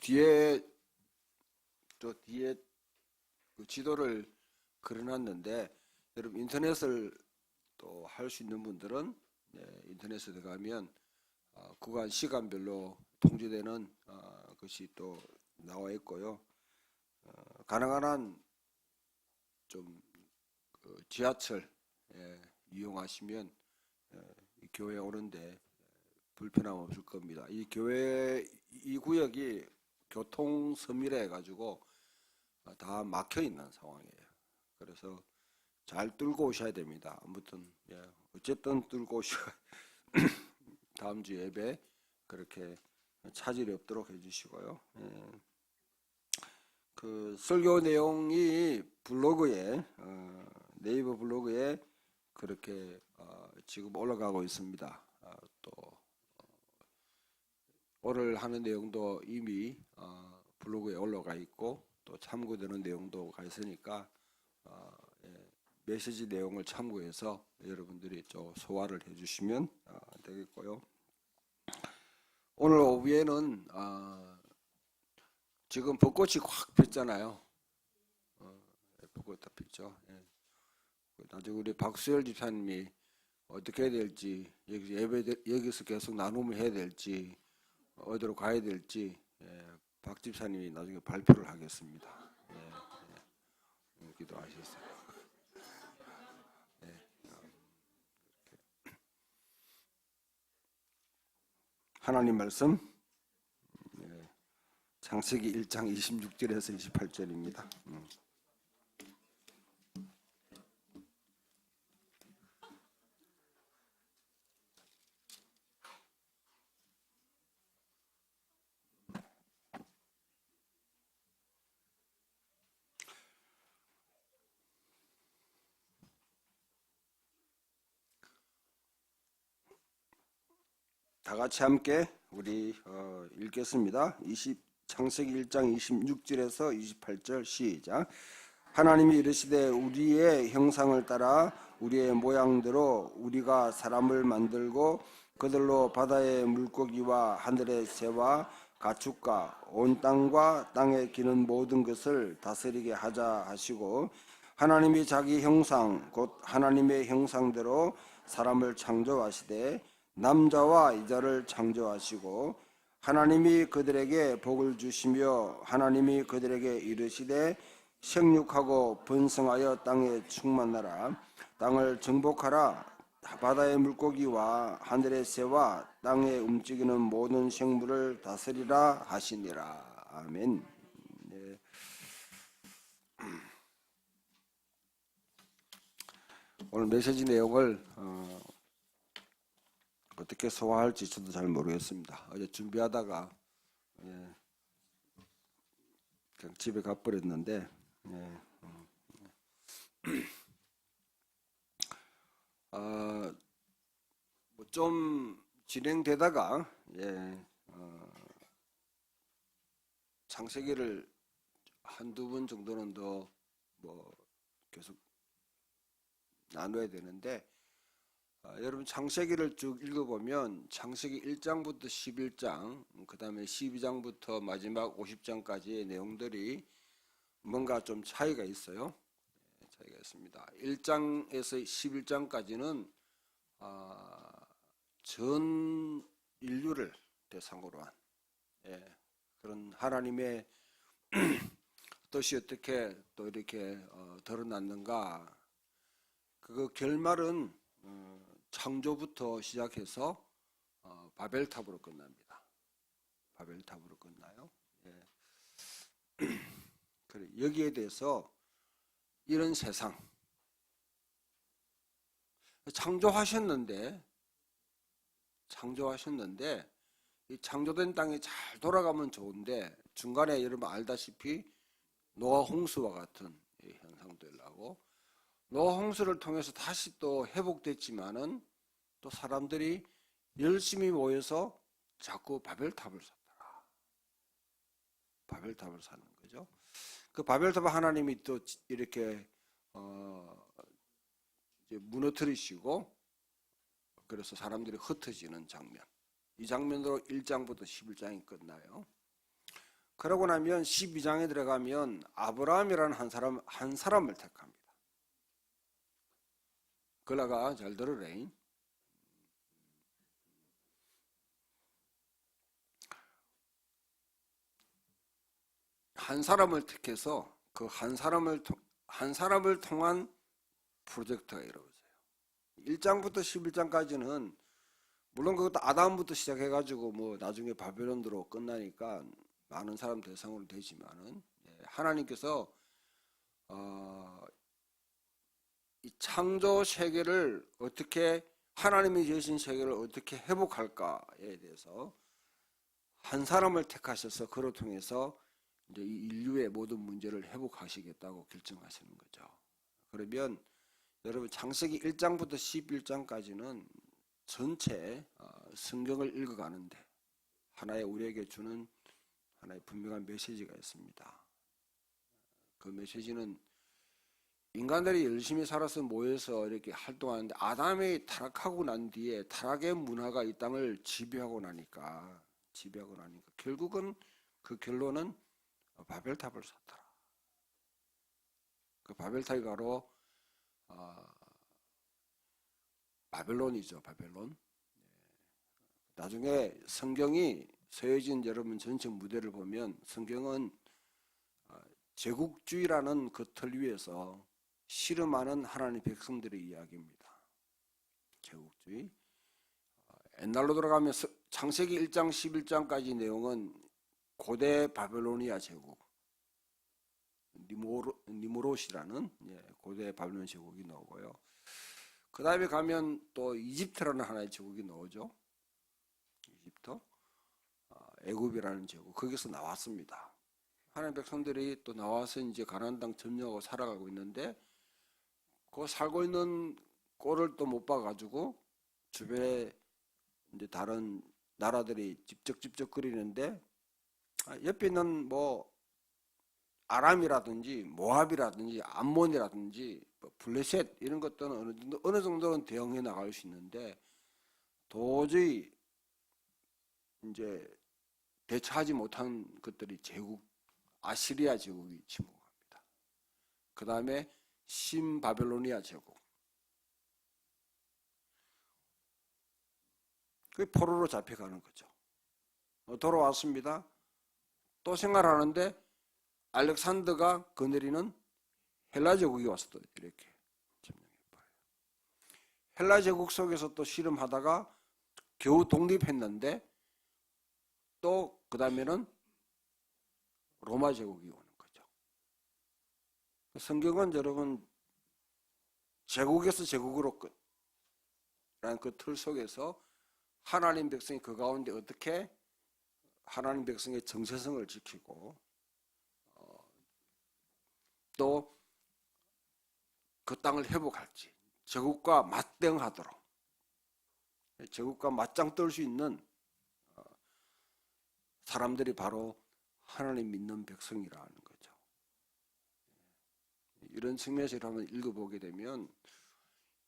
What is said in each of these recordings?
뒤에 그 지도를 그려놨는데, 여러분 인터넷을 또 할 수 있는 분들은 인터넷에 들어가면 구간 시간별로 통제되는 것이 또 나와 있고요. 가능한 한 좀 지하철 이용하시면 이 교회 오는데 불편함 없을 겁니다. 이 교회 이 구역이 교통 서밀해 가지고 다 막혀 있는 상황이에요. 그래서 잘 뚫고 오셔야 됩니다. 아무튼 어쨌든 뚫고 오셔야 다음 주 예배 그렇게 차질이 없도록 해주시고요. 그 설교 내용이 블로그에 네이버 블로그에 그렇게 지금 올라가고 있습니다. 또 오늘 하는 내용도 이미 블로그에 올라가 있고 또 참고되는 내용도 가 있으니까 메시지 내용을 참고해서 여러분들이 좀 소화를 해주시면 되겠고요. 오늘 오후에는 지금 벚꽃이 확 폈잖아요. 벚꽃 다 폈죠. 나중에 우리 박수열 집사님이 어떻게 해야 될지, 여기서 계속 나눔을 해야 될지, 어디로 가야 될지, 박 집사님이 나중에 발표를 하겠습니다. 기도하셨어요. 하나님 말씀, 창세기 1장 26절에서 28절입니다. 다 같이 함께 우리 읽겠습니다. 창세기 1장 26절에서 28절 시작. 하나님이 이르시되 우리의 형상을 따라 우리의 모양대로 우리가 사람을 만들고 그들로 바다의 물고기와 하늘의 새와 가축과 온 땅과 땅에 기는 모든 것을 다스리게 하자 하시고, 하나님이 자기 형상 곧 하나님의 형상대로 사람을 창조하시되 남자와 여자를 창조하시고, 하나님이 그들에게 복을 주시며 하나님이 그들에게 이르시되 생육하고 번성하여 땅에 충만하라. 땅을 정복하라. 바다의 물고기와 하늘의 새와 땅에 움직이는 모든 생물을 다스리라 하시니라. 아멘. 오늘 메시지 내용을 어떻게 소화할지 저도 잘 모르겠습니다. 어제 준비하다가 그냥 집에 가버렸는데 좀 진행되다가 창세기를 한두 번 정도는 더 계속 나눠야 되는데, 여러분 창세기를 쭉 읽어보면 창세기 1장부터 11장, 그 다음에 12장부터 마지막 50장까지의 내용들이 뭔가 좀 차이가 있어요. 차이가 있습니다. 1장에서 11장까지는 전 인류를 대상으로 한 그런 하나님의 뜻이 어떻게 또 이렇게 드러났는가, 그 결말은 창조부터 시작해서 바벨탑으로 끝납니다. 바벨탑으로 끝나요. 그래, 여기에 대해서 이런 세상 창조하셨는데 이 창조된 땅이 잘 돌아가면 좋은데 중간에 여러분 알다시피 노아 홍수와 같은 현상도 일어나고, 노아 홍수를 통해서 다시 또 회복됐지만은 또 사람들이 열심히 모여서 자꾸 바벨탑을 쌓다가 바벨탑을 쌓는 거죠. 그 바벨탑을 하나님이 또 이렇게 이제 무너뜨리시고, 그래서 사람들이 흩어지는 장면, 이 장면으로 1장부터 11장이 끝나요. 그러고 나면 12장에 들어가면 아브라함이라는 한 사람을 택합니다. 그러가 잘 들으래. 한 사람을 택해서 그 한 사람을 통한 프로젝트가 이루어져요. 1장부터 11장까지는 물론 그것도 아담부터 시작해가지고 뭐 나중에 바벨론으로 끝나니까 많은 사람 대상으로 되지만은 하나님께서 이 창조 세계를 어떻게 하나님이 지으신 세계를 어떻게 회복할까에 대해서 한 사람을 택하셔서 그를 통해서 이제 이 인류의 모든 문제를 회복하시겠다고 결정하시는 거죠. 그러면 여러분 창세기 1장부터 11장까지는 전체 성경을 읽어가는데 하나의 우리에게 주는 하나의 분명한 메시지가 있습니다. 그 메시지는 인간들이 열심히 살아서 모여서 이렇게 활동하는데 아담이 타락하고 난 뒤에 타락의 문화가 이 땅을 지배하고 나니까 결국은 그 결론은 바벨탑을 샀더라. 그 바벨탑이 바로 바벨론이죠. 바벨론. 나중에 성경이 서해진 여러분 전체 무대를 보면 성경은 제국주의라는 그 틀 위에서 씨름하는 하나님의 백성들의 이야기입니다. 제국주의. 옛날로 돌아가면 창세기 1장 11장까지 내용은 고대 바벨로니아 제국 니무롯이라는 고대 바벨론 제국이 나오고요. 그 다음에 가면 또 이집트라는 하나의 제국이 나오죠. 이집트, 애굽이라는 제국, 거기서 나왔습니다. 하나님 백성들이 또 나와서 이제 가나안 땅 점령하고 살아가고 있는데 그 살고 있는 꼴을 또 못 봐가지고 주변에 이제 다른 나라들이 집적거리는데 옆에 있는 뭐 아람이라든지 모압이라든지 암몬이라든지 블레셋 이런 것들은 어느 정도는 대응해 나갈 수 있는데 도저히 이제 대처하지 못한 것들이 아시리아 제국이 침공합니다. 그 다음에 신바벨로니아 제국. 그 포로로 잡혀가는 거죠. 돌아왔습니다. 또 생활하는데 알렉산더가 거느리는 헬라 제국이 와서 또 이렇게 점령해버려요. 헬라 제국 속에서 또 씨름하다가 겨우 독립했는데 또 그 다음에는 로마 제국이 오는 거죠. 성경은 여러분 제국에서 제국으로 라는 그 틀 속에서 하나님 백성이 그 가운데 어떻게 하나님 백성의 정체성을 지키고 또 그 땅을 회복할지 제국과 맞대응하도록 제국과 맞짱 뜰 수 있는 사람들이 바로 하나님 믿는 백성이라는 거죠. 이런 측면에서 한번 읽어보게 되면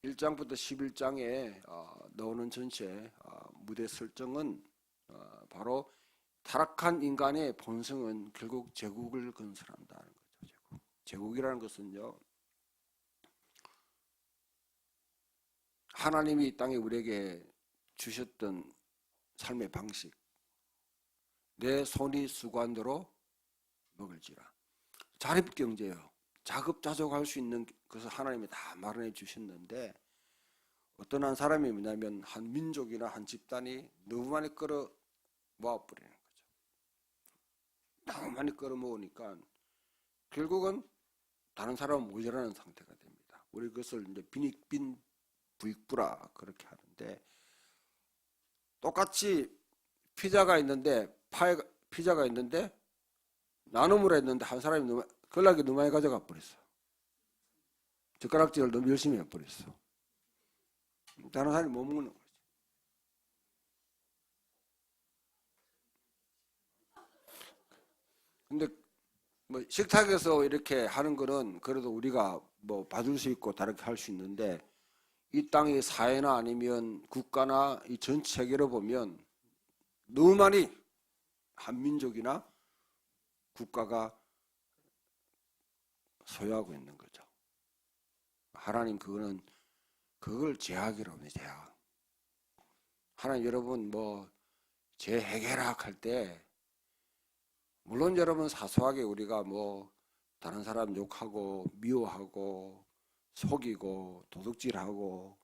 1장부터 11장에 나오는 전체 무대 설정은 바로 타락한 인간의 본성은 결국 제국을 건설한다는 거죠. 제국이라는 것은요, 하나님이 이 땅에 우리에게 주셨던 삶의 방식, 내 손이 수관대로 먹을지라. 자립경제요. 자급자족할 수 있는 것을 하나님이 다 마련해 주셨는데 어떤 한 사람이 뭐냐면 한 민족이나 한 집단이 너무 많이 끌어 모아버리는 거죠. 너무 많이 끌어 모으니까 결국은 다른 사람은 모자라는 상태가 됩니다. 우리 그것을 이제 빈익빈 부익부라 그렇게 하는데 똑같이 피자가 있는데 나눔을 했는데 한 사람이 연락이 너무 많이 가져가 버렸어. 젓가락질을 너무 열심히 해버렸어. 다른 사람이 못 먹는 거지. 근데 뭐 식탁에서 이렇게 하는 거는 그래도 우리가 뭐 받을 수 있고 다르게 할 수 있는데 이 땅의 사회나 아니면 국가나 이 전 세계로 보면 너무 많이 한 민족이나 국가가 소유하고 있는 거죠. 하나님 그걸 제약이라고 해요. 제약. 하나님 여러분 재해결학 할 때 물론 여러분 사소하게 우리가 다른 사람 욕하고 미워하고 속이고 도둑질하고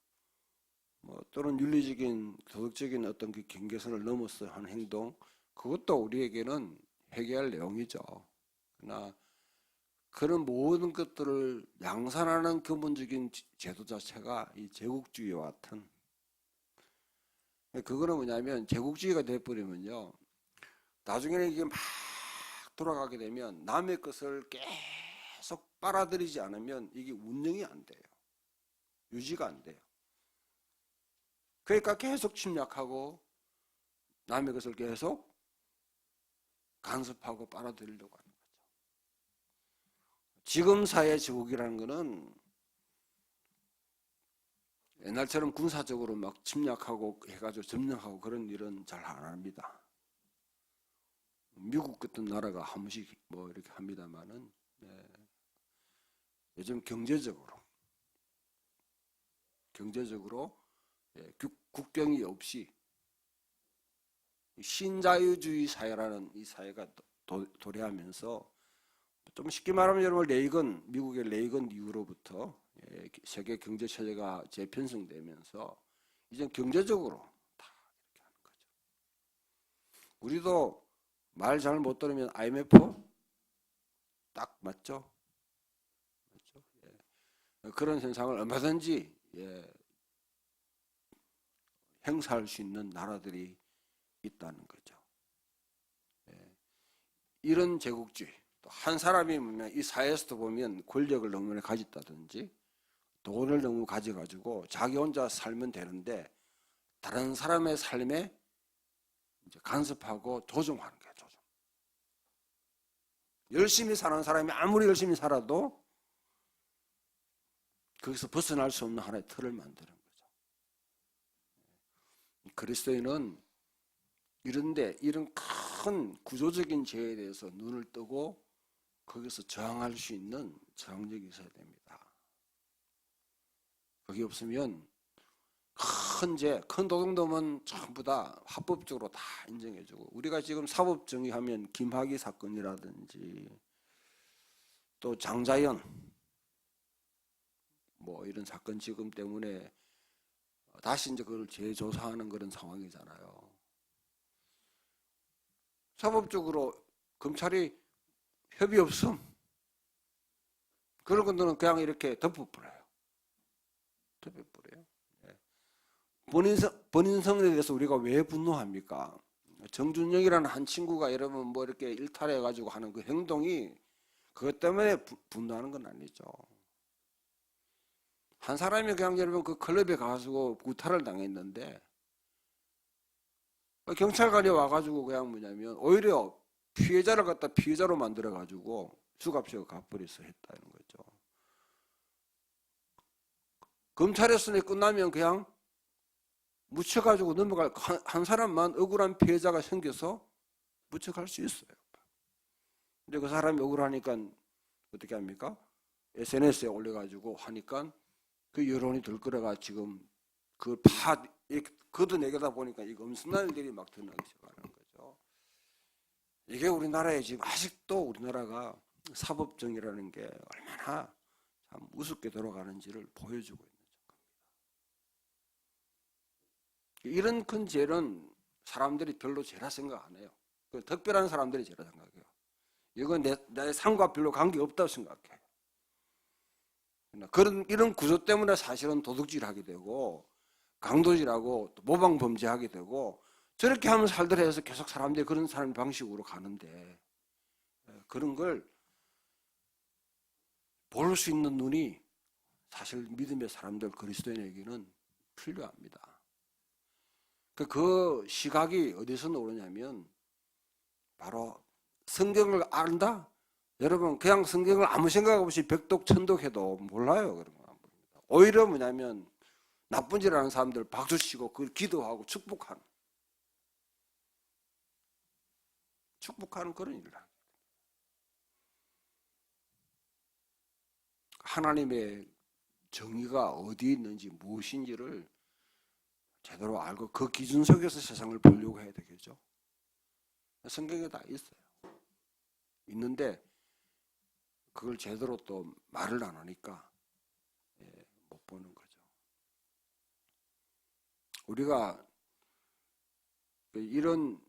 또는 윤리적인 도덕적인 어떤 그 경계선을 넘어서 한 행동 그것도 우리에게는 회개할 내용이죠. 그러나 그런 모든 것들을 양산하는 근본적인 제도 자체가 이 제국주의와 같은 그거는 뭐냐면 제국주의가 돼버리면요 나중에는 이게 막 돌아가게 되면 남의 것을 계속 빨아들이지 않으면 이게 운영이 안 돼요. 유지가 안 돼요. 그러니까 계속 침략하고 남의 것을 계속 간섭하고 빨아들이려고 하는 거죠. 지금 사회 제국이라는 거는 옛날처럼 군사적으로 막 침략하고 해가지고 점령하고 그런 일은 잘 안 합니다. 미국 같은 나라가 한 번씩 이렇게 합니다만은 요즘 경제적으로 국경이 없이 신자유주의 사회라는 이 사회가 도래하면서 좀 쉽게 말하면 여러분 미국의 레이건 이후로부터 세계 경제 체제가 재편성되면서 이제 경제적으로 다 이렇게 하는 거죠. 우리도 말 잘 못 들으면 IMF 딱 맞죠? 맞죠? 그런 현상을 얼마든지 행사할 수 있는 나라들이 있다는 거죠. 이런 제국주의, 또 한 사람이 이 사회에서도 보면 권력을 너무 많이 가졌다든지 돈을 너무 가져가지고 자기 혼자 살면 되는데 다른 사람의 삶에 이제 간섭하고 조종하는 거예요. 조종. 열심히 사는 사람이 아무리 열심히 살아도 거기서 벗어날 수 없는 하나의 틀을 만드는 거죠. 그리스도인은 이런 큰 구조적인 죄에 대해서 눈을 뜨고 거기서 저항할 수 있는 저항력이 있어야 됩니다. 그게 없으면 큰 도둑놈은 전부 다 합법적으로 다 인정해주고 우리가 지금 사법정의하면 김학의 사건이라든지 또 장자연 이런 사건 지금 때문에 다시 이제 그걸 재조사하는 그런 상황이잖아요. 사법적으로 검찰이 협의 없음 그런 것들은 그냥 이렇게 덮어버려요. 본인성에 대해서 우리가 왜 분노합니까? 정준영이라는 한 친구가 여러분 이렇게 일탈해가지고 하는 그 행동이 그것 때문에 분노하는 건 아니죠. 한 사람이 그냥 여러분 그 클럽에 가가지고 구타를 당했는데 경찰관이 와가지고 그냥 오히려 피해자를 갖다 피해자로 만들어가지고 수갑시고 갚버려서 했다는 거죠. 검찰에서 끝나면 그냥 묻혀가지고 넘어갈 한 사람만 억울한 피해자가 생겨서 묻혀갈 수 있어요. 근데 그 사람이 억울하니까 어떻게 합니까? SNS에 올려가지고 하니까 그 여론이 들끓어가 지금 걷어내다 보니까 이거 엄청난 일들이 막 드러나기 시작하는 거죠. 이게 우리나라에 지금 아직도 우리나라가 사법정의라는 게 얼마나 참 우습게 돌아가는지를 보여주고 있는 겁니다. 이런 큰 죄는 사람들이 별로 죄라 생각 안 해요. 특별한 사람들이 죄라 생각해요. 이건 내 삶과 별로 관계없다고 생각해요. 이런 구조 때문에 사실은 도둑질하게 되고 강도질하고 모방범죄하게 되고 저렇게 하면 살더라 해서 계속 사람들이 그런 사람 방식으로 가는데 그런 걸 볼 수 있는 눈이 사실 믿음의 사람들 그리스도인에게는 필요합니다. 그 시각이 어디서 나오냐면 바로 성경을 안다? 여러분 그냥 성경을 아무 생각 없이 백독 천독해도 몰라요. 그런 거 안 봅니다. 오히려 뭐냐면 나쁜 짓 하는 사람들 박수치고 그걸 기도하고 축복하는 그런 일을 합니다. 하나님의 정의가 어디 있는지 무엇인지를 제대로 알고 그 기준 속에서 세상을 보려고 해야 되겠죠. 성경에 다 있어요. 있는데 그걸 제대로 또 말을 안 하니까 못 보는 거죠. 우리가 이런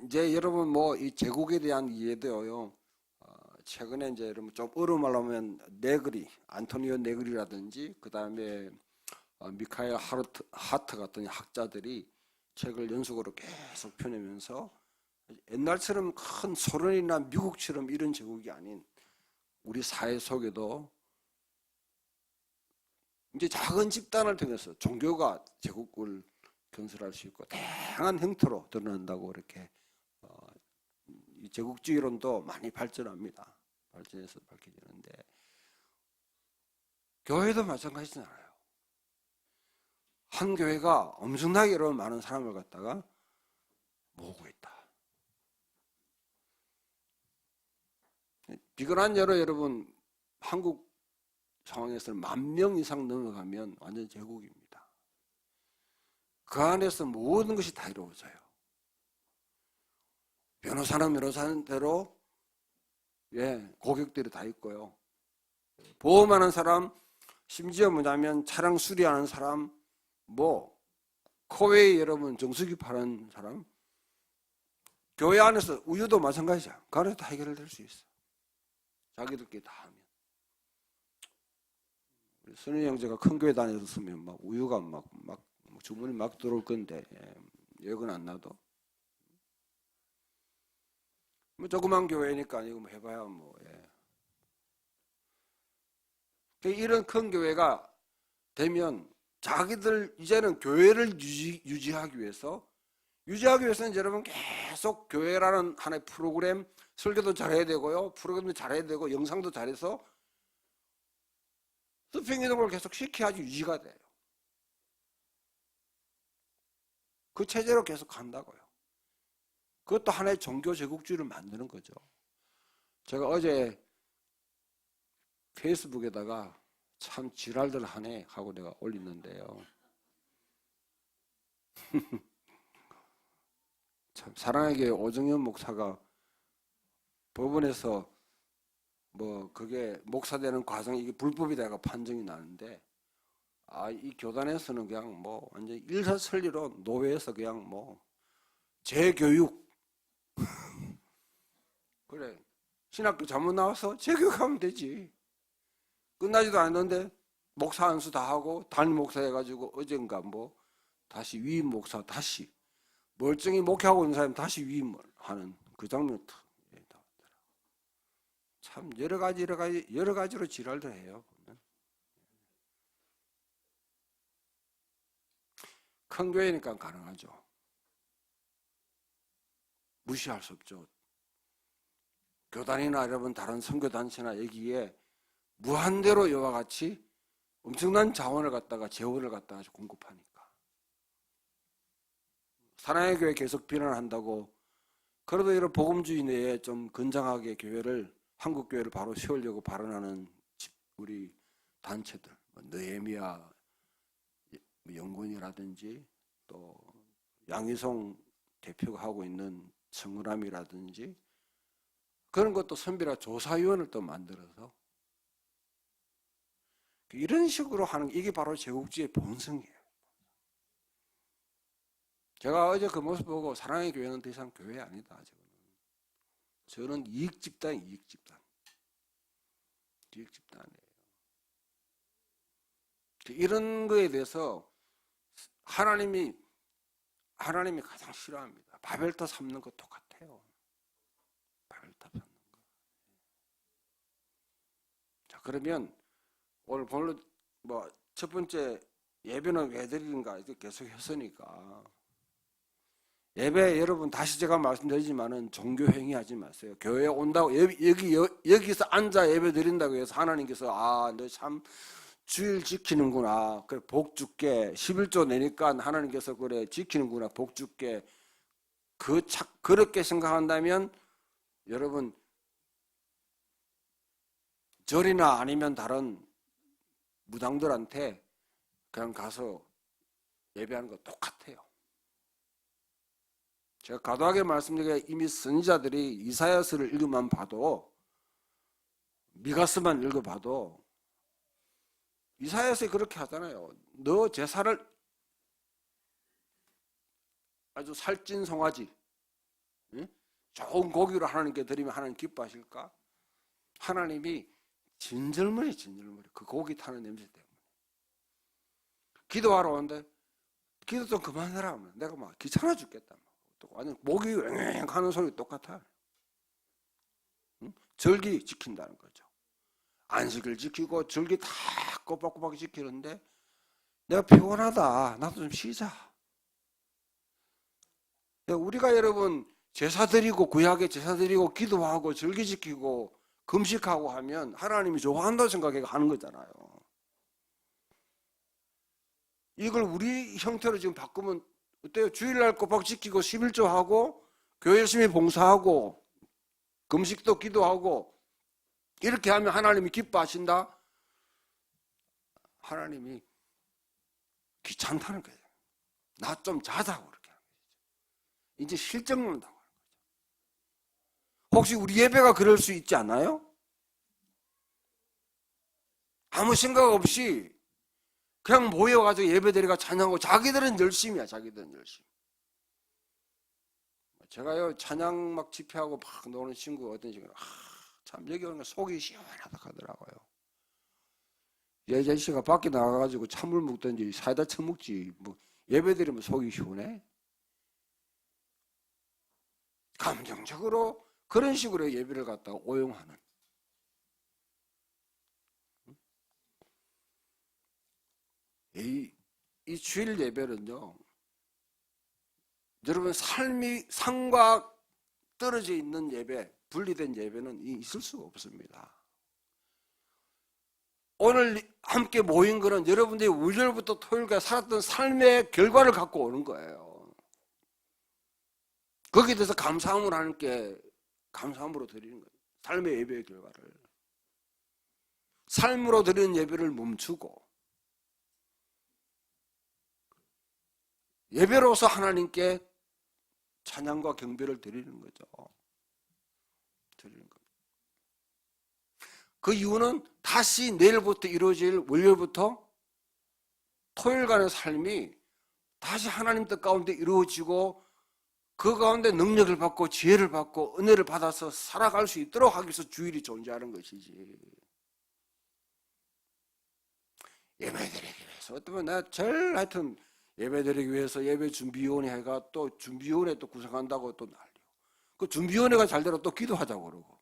이제 여러분 뭐 이 제국에 대한 이해도요. 최근에 이제 여러분 좀 어려운 말로 하면 네그리, 안토니오 네그리라든지 그 다음에 미카엘 하트 같은 학자들이 책을 연속으로 계속 펴내면서 옛날처럼 큰 소련이나 미국처럼 이런 제국이 아닌 우리 사회 속에도 이제 작은 집단을 통해서 종교가 제국을 건설할 수 있고 다양한 형태로 드러난다고 이렇게 이 제국주의론도 많이 발전합니다. 발전해서 밝혀지는데 교회도 마찬가지잖아요. 한 교회가 엄청나게 여러분 많은 사람을 갖다가 모으고 있다. 비근한 여러분 한국 상황에서는 10,000명 이상 넘어가면 완전 제국입니다. 그 안에서 모든 것이 다 이루어져요. 변호사는 변호사대로 고객들이 다 있고요. 보험하는 사람, 심지어 뭐냐면 차량 수리하는 사람, 코웨이 여러분 정수기 파는 사람, 교회 안에서 우유도 마찬가지야. 그 안에서 다 해결될 수 있어. 자기들끼리 다 하면. 우리 선희 형제가 큰 교회 다녔으면 막 우유가 막 주문이 막 들어올 건데 여건 안 나도. 뭐 조그만 교회니까 이거 뭐 해봐야 이런 큰 교회가 되면 자기들 이제는 교회를 유지하기 위해서는 여러분 계속 교회라는 하나의 프로그램 설교도 잘해야 되고요, 프로그램도 잘해야 되고 영상도 잘해서 스피킹 이동을 계속 시켜야지 유지가 돼요. 그 체제로 계속 간다고요. 그것도 하나의 종교 제국주의를 만드는 거죠. 제가 어제 페이스북에다가 참 지랄들 하네 하고 내가 올렸는데요. 참 사랑의 교회 오정현 목사가 법원에서 그게 목사 되는 과정이 이게 불법이다가 판정이 나는데 이 교단에서는 그냥 완전 일사천리로 노예에서 그냥 재교육 그래 신학교 잘못 나와서 재교육하면 되지. 끝나지도 않는데 목사 안수 다 하고 담임 목사 해가지고 어젠가 다시 위임 목사 다시 멀쩡히 목회하고 있는 사람이 다시 위임을 하는 그 장면 참 여러 가지로 지랄들 해요. 큰 교회니까 가능하죠. 무시할 수 없죠. 교단이나 여러분 다른 선교단체나 여기에 무한대로 이와 같이 엄청난 자원을 갖다가 재원을 갖다가 공급하니까. 사랑의 교회 계속 비난한다고 그래도 이런 복음주의 내에 좀 건장하게 한국 교회를 바로 세우려고 발언하는 우리 단체들, 느헤미야 연구원이라든지 또 양희송 대표가 하고 있는 청ram이라든지 그런 것도 선별화 조사위원을 또 만들어서 이런 식으로 하는 이게 바로 제국주의의 본성이에요. 제가 어제 그 모습 보고 사랑의 교회는 더 이상 교회 아니다. 저는 이익집단이에요. 이익집단이에요. 이런 거에 대해서 하나님이 가장 싫어합니다. 바벨탑 삼는 거 똑같아요. 바벨탑 삼는 거. 자, 그러면 오늘 본론 첫 번째 예배는 왜 드리는가 이렇게 계속 했으니까 예배 여러분 다시 제가 말씀드리지만은 종교 행위하지 마세요. 교회에 온다고 여기서 앉아 예배 드린다고 해서 하나님께서 너 참 주일 지키는구나. 그래 복 줄게. 11조 내니까 하나님께서 그래 지키는구나. 복 줄게. 그렇게 생각한다면 여러분 절이나 아니면 다른 무당들한테 그냥 가서 예배하는 거 똑같아요. 제가 과도하게 말씀드리기에 이미 선지자들이 이사야서를 읽으면 봐도, 미가서만 읽어봐도 이사야서에 그렇게 하잖아요. 너 제사를 아주 살찐 송아지, 응? 좋은 고기로 하나님께 드리면 하나님 기뻐하실까? 하나님이 진절머리 그 고기 타는 냄새 때문에 기도하러 오는데 기도 좀 그만해라. 내가 막 귀찮아 죽겠다. 또 완전 목이 왱왱 하는 소리 똑같아. 응? 절기 지킨다는 거죠. 안식을 지키고 절기 다 꼬박꼬박 지키는데 내가 피곤하다. 나도 좀 쉬자. 우리가 여러분 제사 드리고 구약에 제사 드리고 기도하고 절기 지키고 금식하고 하면 하나님이 좋아한다고 생각해서 하는 거잖아요. 이걸 우리 형태로 지금 바꾸면 어때요? 주일날 꼬박 지키고 11조 하고 교회 열심히 봉사하고 금식도 기도하고 이렇게 하면 하나님이 기뻐하신다? 하나님이 귀찮다는 거예요. 나 좀 자자고 그렇게 하는 거죠. 이제 실정론다고 하는 거죠. 혹시 우리 예배가 그럴 수 있지 않나요? 아무 생각 없이 그냥 모여가지고 예배드리고 찬양하고 자기들은 열심이야. 자기들은 열심. 제가요 찬양 막 집회하고 막 노는 친구가 어떤 친구가 참 여기 오는 거 속이 시원하다 하더라고요. 예전씨가 밖에 나가가지고 찬물 먹든지 사이다 처먹지 뭐 예배드리면 속이 시원해? 감정적으로 그런 식으로 예배를 갖다가 오용하는. 이 주일 예배는요, 여러분 삶과 떨어져 있는 예배, 분리된 예배는 있을 수가 없습니다. 오늘 함께 모인 거는 여러분들이 월요일부터 토요일까지 살았던 삶의 결과를 갖고 오는 거예요. 거기에 대해서 감사함을 하나님께 감사함으로 드리는 거예요. 삶의 예배의 결과를. 삶으로 드리는 예배를 멈추고 예배로서 하나님께 찬양과 경배를 드리는 거죠. 드리는 겁니다. 그 이유는 다시 내일부터 이루어질 월요일부터 토요일간의 삶이 다시 하나님 뜻 가운데 이루어지고 그 가운데 능력을 받고 지혜를 받고 은혜를 받아서 살아갈 수 있도록 하기 위해서 주일이 존재하는 것이지. 예배드리기 위해서 어쩌면 내가 제일 하여튼 예배드리기 위해서 예배준비위원회 해가 또 준비위원회 또 구성한다고 또 난리고 그 준비위원회가 잘되면 또 기도하자고 그러고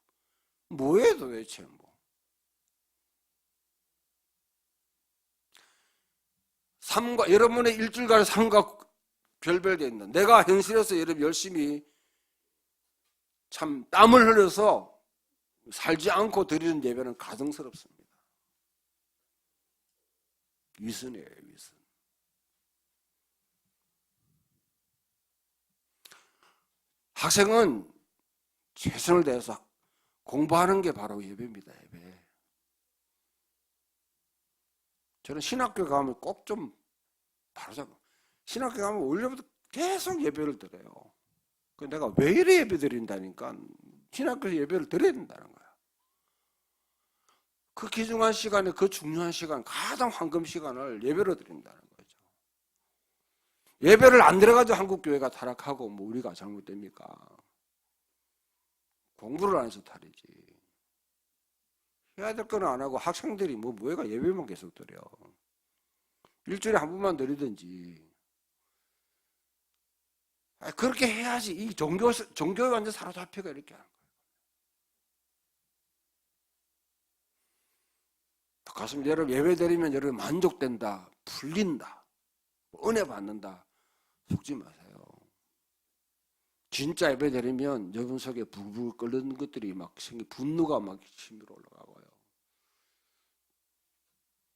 뭐해 도대체 뭐. 삶과 여러분의 일주일간의 삶과 별별되어 있는 내가 현실에서 여러분 열심히 참 땀을 흘려서 살지 않고 드리는 예배는 가증스럽습니다. 위선이에요, 위선. 학생은 최선을 다해서 공부하는 게 바로 예배입니다. 예배. 저는 신학교 가면 꼭 좀 바로잡고 신학교 가면 원래부터 계속 예배를 드려요. 내가 왜 이래 예배 드린다니까 신학교에서 예배를 드려야 된다는 거야. 그 귀중한 시간에 그 중요한 시간 가장 황금 시간을 예배로 드린다는 거죠. 예배를 안 들어가지고 한국교회가 타락하고 뭐 우리가 잘못됩니까? 공부를 안 해서 탈이지. 해야 될 거는 안 하고 학생들이 뭐가 예배만 계속 드려. 일주일에 한 번만 드리든지. 그렇게 해야지. 이 종교에 완전 사로잡혀가 이렇게 하는 거예요. 가슴 여러분 예배 드리면 여러분 만족된다, 풀린다, 은혜 받는다. 속지 마세요. 진짜 예배 드리면 여러분 속에 부글 끓는 것들이 막 생기 분노가 막 심으로 올라가고요.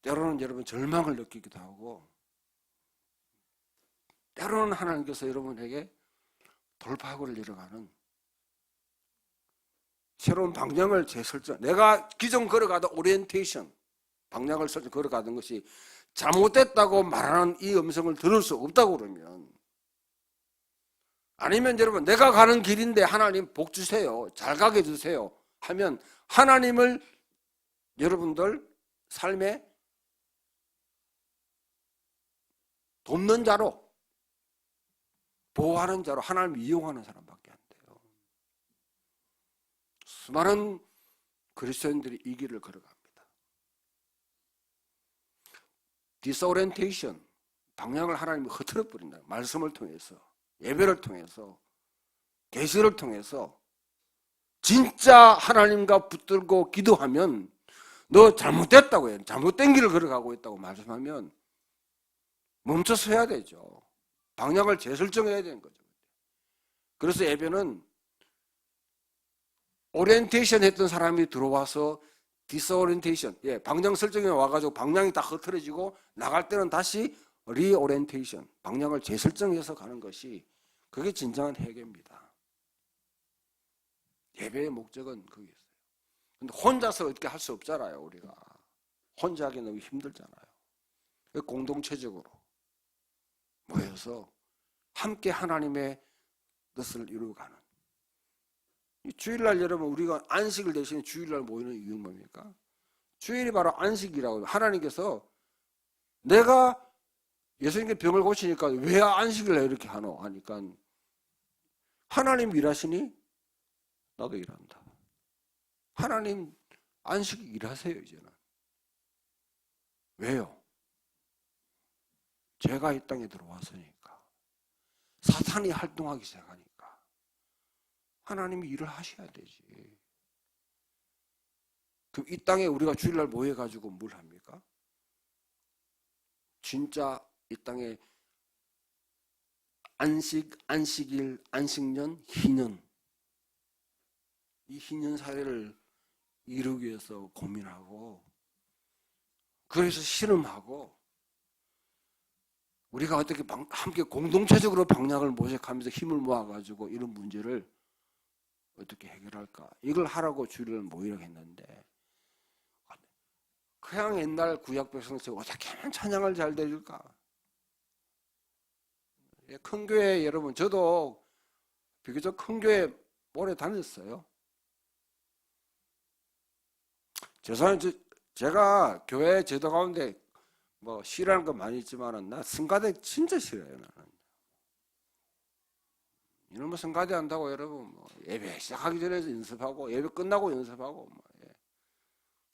때로는 여러분 절망을 느끼기도 하고 때로는 하나님께서 여러분에게 돌파구를 이뤄가는 새로운 방향을 재설정, 내가 기존 걸어가던 오리엔테이션, 방향을 걸어가던 것이 잘못됐다고 말하는 이 음성을 들을 수 없다고 그러면, 아니면 여러분 내가 가는 길인데 하나님 복 주세요, 잘 가게 해주세요 하면 하나님을 여러분들 삶에 돕는 자로, 보호하는 자로 하나님을 이용하는 사람밖에 안 돼요. 수많은 그리스도인들이 이 길을 걸어갑니다. 디스오리엔테이션, 방향을 하나님이 흐트러 버린다. 말씀을 통해서, 예배를 통해서, 계시를 통해서 진짜 하나님과 붙들고 기도하면, 너 잘못됐다고 해요. 잘못된 길을 걸어가고 있다고 말씀하면 멈춰서 해야 되죠. 방향을 재설정해야 되는 거죠. 그래서 예배는 오리엔테이션 했던 사람이 들어와서 디스오리엔테이션, 방향 설정에 와가지고 방향이 다 흐트러지고 나갈 때는 다시 리오리엔테이션, 방향을 재설정해서 가는 것이, 그게 진정한 해결입니다. 예배의 목적은 그게 있어요. 근데 혼자서 어떻게 할 수 없잖아요. 우리가 혼자 하기 너무 힘들잖아요. 공동체적으로 모여서 함께 하나님의 뜻을 이루어가는, 주일날 여러분 우리가 안식을 대신에 주일날 모이는 이유는 뭡니까? 주일이 바로 안식이라고. 하나님께서 내가 예수님께 병을 고치니까 왜 안식을 이렇게 하노 하니까, 하나님 일하시니 나도 일한다. 하나님 안식 일하세요. 이제는 왜요? 죄가 이 땅에 들어왔으니까, 사탄이 활동하기 시작하니까 하나님이 일을 하셔야 되지. 그럼 이 땅에 우리가 주일날 모여가지고 뭘 합니까? 진짜 이 땅에 안식일, 안식년, 희년, 이 희년 사회를 이루기 위해서 고민하고, 그래서 실험하고, 우리가 어떻게 함께 공동체적으로 방향을 모색하면서 힘을 모아가지고 이런 문제를 어떻게 해결할까, 이걸 하라고 주일을 모이라고 했는데, 그냥 옛날 구약 백성처럼 어떻게 하면 찬양을 잘 드릴까? 큰 교회, 여러분 저도 비교적 큰 교회 오래 다녔어요. 제가 교회 제도 가운데 뭐 싫어하는 건 많이 있지만은, 나 성가대 진짜 싫어요. 나는 이놈의 성가대 한다고 여러분 뭐 예배 시작하기 전에 연습하고 예배 끝나고 연습하고 뭐,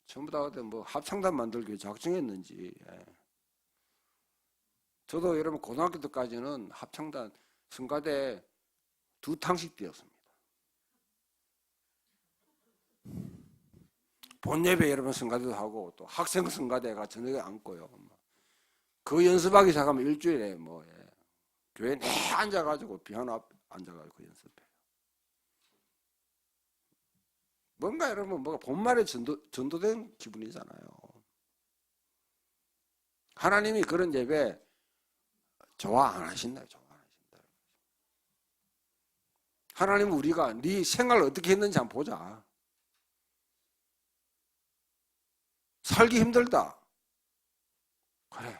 전부 다 뭐 합창단 만들기 작정했는지. 저도 여러분 고등학교 때까지는 합창단 성가대 2탕씩 뛰었습니다. 본예배 여러분 성가대도 하고, 또 학생 성가대가 저녁에 앉고요. 그 연습하기 시작하면 일주일에 뭐, 교회 내 앉아가지고 피아노 앞에 앉아가지고 연습해요. 뭔가 여러분 뭐가 본말에 전도된 기분이잖아요. 하나님이 그런 예배 좋아 안 하신다. 좋아 안 하신다. 하나님은 우리가 네 생활을 어떻게 했는지 한번 보자. 살기 힘들다. 그래.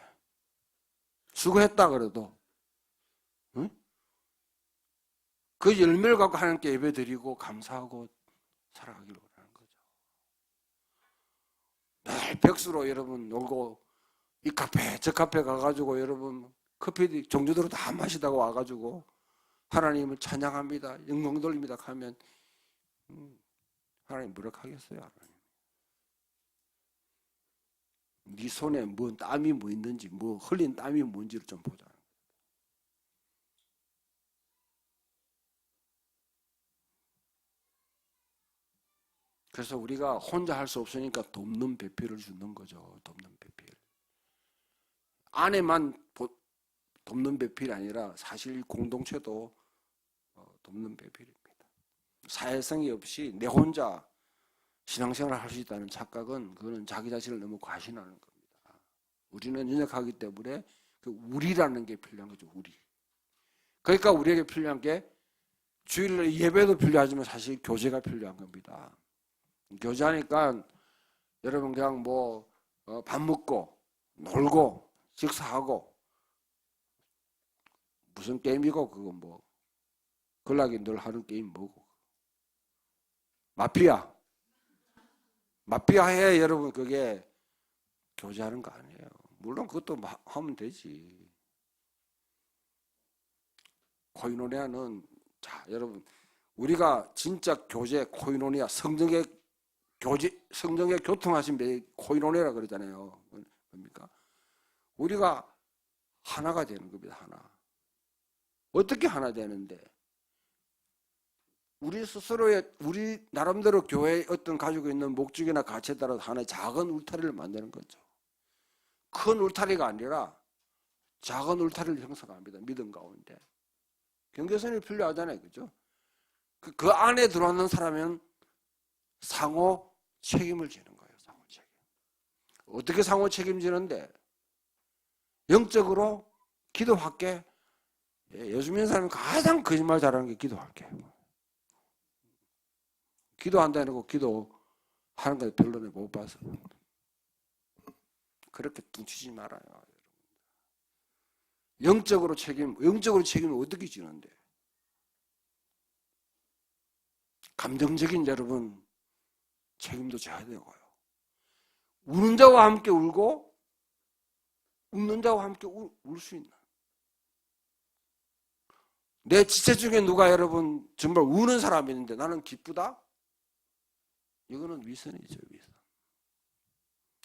수고했다 그래도. 응? 그 열매를 갖고 하나님께 예배 드리고 감사하고 살아가기를 원하는 거죠. 매일 백수로 여러분 놀고, 이 카페 저 카페 가가지고 여러분 커피 종류대로 다 마시다가 와가지고 하나님을 찬양합니다, 영광 돌립니다 하면 하나님 뭐라 하겠어요? 하나님. 네 손에 뭐 땀이 뭐 있는지, 뭐 흘린 땀이 뭔지를 좀 보자. 그래서 우리가 혼자 할 수 없으니까 돕는 배필을 주는 거죠. 돕는 배필. 안에만 돕는 배필이 아니라 사실 공동체도 돕는 배필입니다. 사회성이 없이 내 혼자 신앙생활을 할 수 있다는 착각은, 그거는 자기 자신을 너무 과신하는 겁니다. 우리는 연약하기 때문에 그 우리라는 게 필요한 거죠. 우리. 그러니까 우리에게 필요한 게 주일날 예배도 필요하지만 사실 교제가 필요한 겁니다. 교제하니까 여러분 그냥 뭐 밥 먹고 놀고 식사하고 무슨 게임이고 그거 뭐 걸락이 늘 하는 게임 뭐고 마피아에 여러분 그게 교제하는 거 아니에요. 물론 그것도 하면 되지. 코이노니아는 자 여러분 우리가 진짜 교제 코이노니아 성령의 교제 성령의 교통하신 배 코이노니아라 그러잖아요. 뭡니까? 우리가 하나가 되는 겁니다. 하나. 어떻게 하나 되는데? 우리 스스로의 우리 나름대로 교회에 어떤 가지고 있는 목적이나 가치에 따라서 하나의 작은 울타리를 만드는 거죠. 큰 울타리가 아니라 작은 울타리를 형성합니다. 믿음 가운데. 경계선이 필요하잖아요. 그죠? 그 안에 들어오는 사람은 상호 책임을 지는 거예요. 상호 책임. 어떻게 상호 책임지는데? 영적으로 기도할게. 요즘 있는 사람이 가장 거짓말 잘하는 게 기도할게. 기도한다는 거 기도하는 거 별로 못 봐서. 그렇게 뚱치지 말아요. 영적으로 책임을 어떻게 지는데? 감정적인 여러분 책임도 져야 되고요. 우는 자와 함께 울고 웃는 자와 함께 울 수 있는. 내 지체 중에 누가 여러분 정말 우는 사람이 있는데 나는 기쁘다? 이거는 위선이죠, 위선.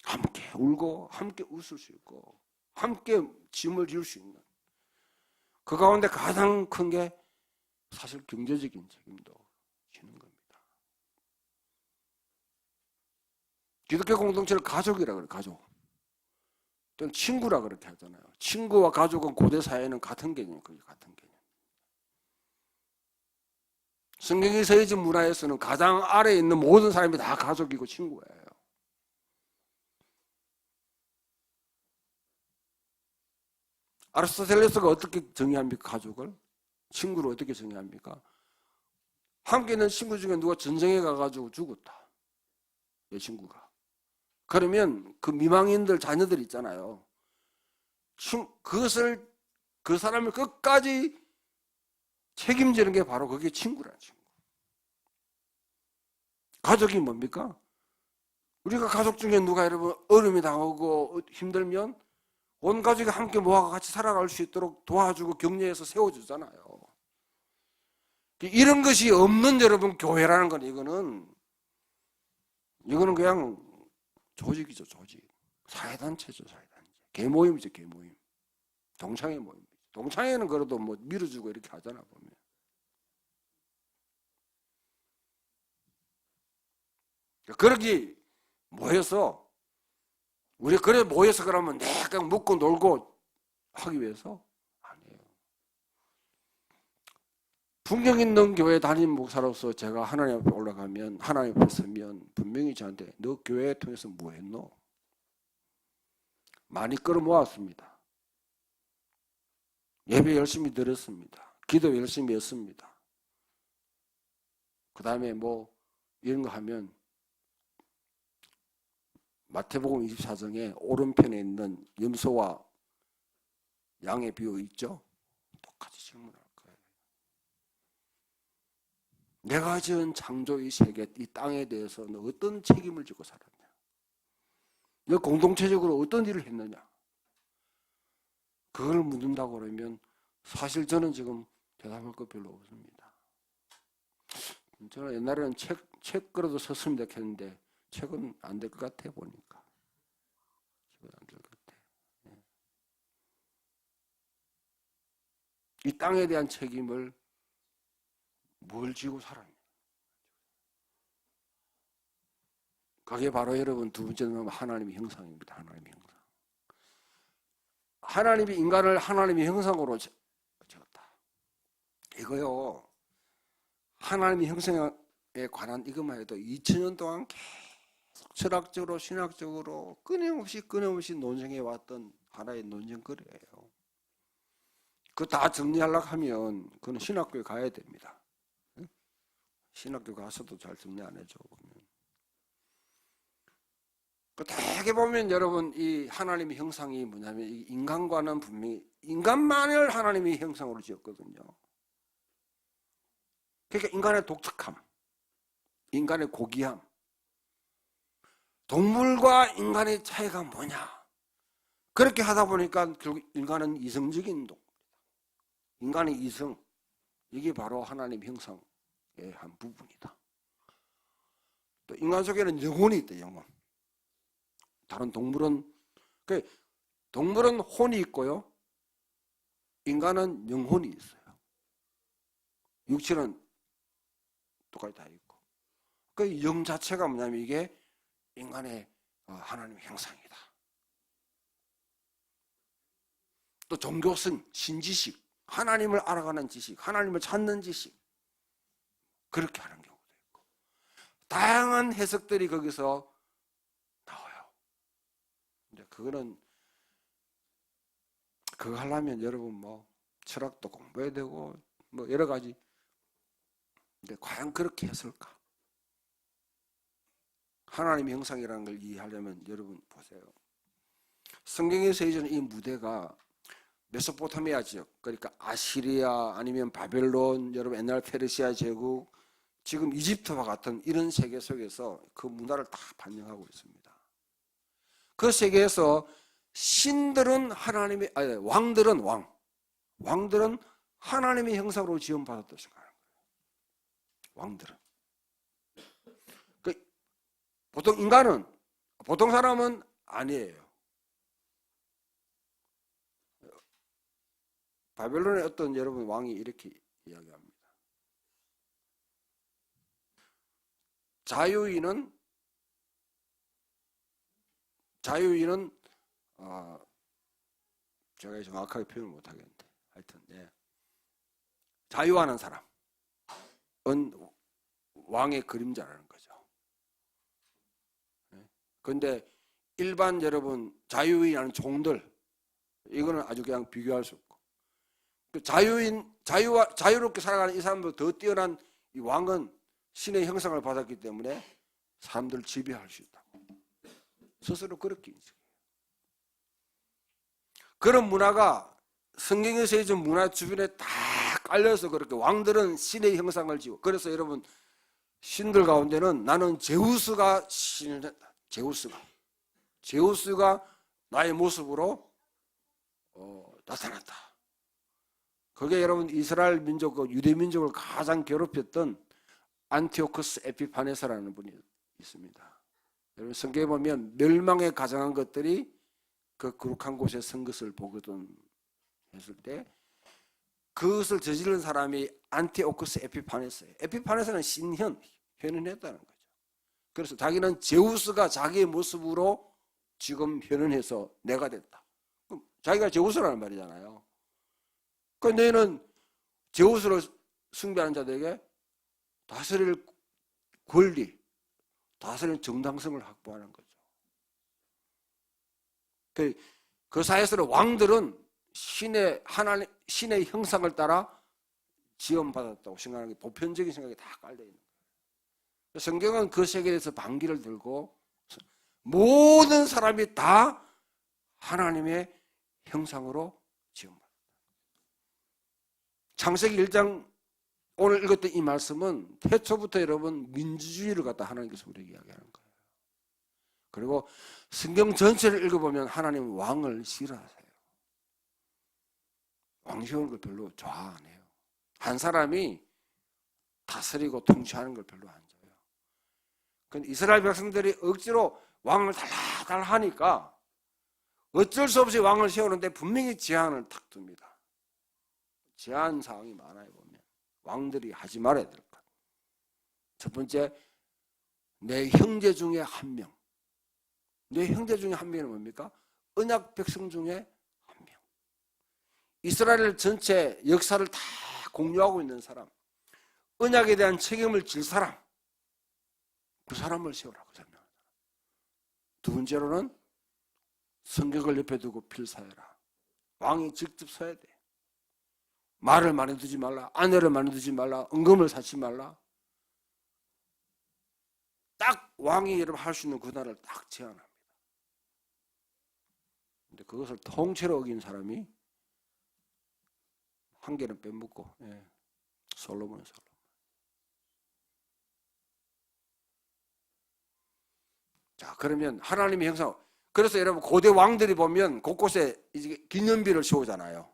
함께 울고 함께 웃을 수 있고 함께 짐을 지을 수 있는 그 가운데 가장 큰 게 사실 경제적인 책임도 지는 겁니다. 기독교 공동체를 가족이라 그래요. 가족. 또는 친구라 그렇게 하잖아요. 친구와 가족은 고대 사회에는 같은 개념이에요. 그게 같은 개념. 성경이 서해진 문화에서는 가장 아래에 있는 모든 사람이 다 가족이고 친구예요. 아리스토텔레스가 어떻게 정의합니까? 가족을? 친구를 어떻게 정의합니까? 함께 있는 친구 중에 누가 전쟁에 가가지고 죽었다. 내 친구가. 그러면 그 미망인들 자녀들 있잖아요. 그것을 그 사람을 끝까지 책임지는 게 바로 그게 친구라는 친구. 가족이 뭡니까? 우리가 가족 중에 누가 여러분 어려움이 당하고 힘들면 온 가족이 함께 모아가 같이 살아갈 수 있도록 도와주고 격려해서 세워주잖아요. 이런 것이 없는 여러분 교회라는 건 이거는 그냥 조직이죠, 조직. 사회단체죠, 사회단체. 개모임이죠, 개모임. 동창회 모임. 동창회는 그래도 뭐 밀어주고 이렇게 하잖아, 보면. 그러기 모여서, 우리 그래 모여서 그러면 내가 먹고 놀고 하기 위해서? 아니에요. 풍경 있는 교회 담임 목사로서 제가 하나님 앞에 올라가면, 하나님 앞에 서면 분명히 저한테 너 교회 통해서 뭐 했노? 많이 끌어모았습니다. 예배 열심히 드렸습니다. 기도 열심히 했습니다. 그 다음에 뭐 이런 거 하면 마태복음 24장에 오른편에 있는 염소와 양의 비유 있죠? 똑같이 질문할 거예요. 내가 지은 창조의 세계, 이 땅에 대해서 너 어떤 책임을 지고 살았냐? 너 공동체적으로 어떤 일을 했느냐? 그걸 묻는다고 그러면 사실 저는 지금 대답할 거 별로 없습니다. 저는 옛날에는 책 끌어도 썼으면 좋겠는데 책은 안 될 것 같아 보니까. 책은 안 될 것 같아. 이 땅에 대한 책임을 뭘 지고 살았냐. 그게 바로 여러분 두 번째는 하나님의 형상입니다. 하나님의 형상. 하나님이 인간을 하나님의 형상으로 지었다. 이거요. 하나님의 형상에 관한 이것만 해도 2000년 동안 계속 철학적으로 신학적으로 끊임없이 논쟁해왔던 하나의 논쟁거리예요. 그거 다 정리하려고 하면 그건 신학교에 가야 됩니다. 신학교 가서도 잘 정리 안 해줘 보면. 되게 보면 여러분 이 하나님의 형상이 뭐냐면 이 인간과는 분명히 인간만을 하나님의 형상으로 지었거든요. 그러니까 인간의 독특함, 인간의 고귀함, 동물과 인간의 차이가 뭐냐? 그렇게 하다 보니까 결국 인간은 이성적인 동물이다. 인간의 이성, 이게 바로 하나님 형상의 한 부분이다. 또 인간 속에는 영혼이 있다, 영혼. 다른 동물은 동물은 혼이 있고요, 인간은 영혼이 있어요. 육체는 똑같이 다 있고. 그 영 자체가 뭐냐면 이게 인간의 하나님의 형상이다. 또 종교성, 신지식, 하나님을 알아가는 지식, 하나님을 찾는 지식, 그렇게 하는 경우도 있고 다양한 해석들이 거기서 나와요. 근데 그거는 그거 하려면 여러분 뭐 철학도 공부해야 되고 뭐 여러 가지. 근데 과연 그렇게 했을까? 하나님의 형상이라는 걸 이해하려면 여러분 보세요. 성경에서 이제는 이 무대가 메소포타미아 지역, 그러니까 아시리아 아니면 바벨론, 여러분 옛날 페르시아 제국, 지금 이집트와 같은 이런 세계 속에서 그 문화를 다 반영하고 있습니다. 그 세계에서 신들은 하나님의, 아니 왕들은 왕들은 하나님의 형상으로 지음받았다고 생각하는 거예요. 왕들은. 보통 인간은, 보통 사람은 아니에요. 바벨론의 어떤 여러분 왕이 이렇게 이야기합니다. 자유인은 제가 정확하게 표현을 못하겠는데 하여튼 자유하는 사람은 왕의 그림자라는 거죠. 그런데 일반 여러분 자유인하는 종들, 이거는 아주 그냥 비교할 수 없고, 그 자유롭게 살아가는 이 사람보다 더 뛰어난 이 왕은 신의 형상을 받았기 때문에 사람들을 지배할 수 있다고 스스로 그렇게 인식해요. 그런 문화가 성경에서 이전 문화 주변에 다 깔려서 그렇게 왕들은 신의 형상을 지고, 그래서 여러분 신들 가운데는 나는 제우스가 신을 했다. 제우스가 나의 모습으로 나타났다. 그게 여러분 이스라엘 민족, 유대 민족을 가장 괴롭혔던 안티오코스 에피파네사라는 분이 있습니다. 여러분 성경에 보면 멸망에 가장한 것들이 그 거룩한 곳에 선 것을 보거든 했을 때 그것을 저지른 사람이 안티오코스 에피파네사예요. 에피파네사는 현현했다는 거죠. 그래서 자기는 제우스가 자기의 모습으로 지금 현현해서 내가 됐다. 그럼 자기가 제우스라는 말이잖아요. 그러니까 너희는 제우스를 숭배하는 자들에게 다스릴 권리, 다스릴 정당성을 확보하는 거죠. 그 사회에서는 왕들은 신의 형상을 따라 지원받았다고 생각하는 게 보편적인 생각이 다 깔려 있는 거예요. 성경은 그 세계에서 반기를 들고 모든 사람이 다 하나님의 형상으로 지원받았다. 창세기 1장 오늘 읽었던 이 말씀은 태초부터 여러분 민주주의를 갖다 하나님께서 우리에게 이야기하는 거예요. 그리고 성경 전체를 읽어보면 하나님은 왕을 싫어하세요. 왕시하는 걸 별로 좋아 안 해요. 한 사람이 다스리고 통치하는 걸 별로 안 좋아해요. 근데 이스라엘 백성들이 억지로 왕을 달라달라 하니까 어쩔 수 없이 왕을 세우는데 분명히 제한을 탁 둡니다. 제한 사항이 많아요. 보면 왕들이 하지 말아야 될 것. 첫 번째, 내 형제 중에 한 명. 내 형제 중에 한 명은 뭡니까? 언약 백성 중에 한 명. 이스라엘 전체 역사를 다 공유하고 있는 사람, 언약에 대한 책임을 질 사람, 그 사람을 세우라고 설명합니다. 두 번째로는 성경을 옆에 두고 필사해라. 왕이 직접 서야 돼. 말을 많이 두지 말라, 아내를 많이 두지 말라, 은금을 사지 말라. 딱 왕이 여러분 할 수 있는 권한을 딱 제한합니다. 근데 그것을 통째로 어긴 사람이 한 개는 빼먹고, 예. 솔로몬. 자, 그러면 하나님의 형상. 그래서 여러분 고대 왕들이 보면 곳곳에 이제 기념비를 세우잖아요.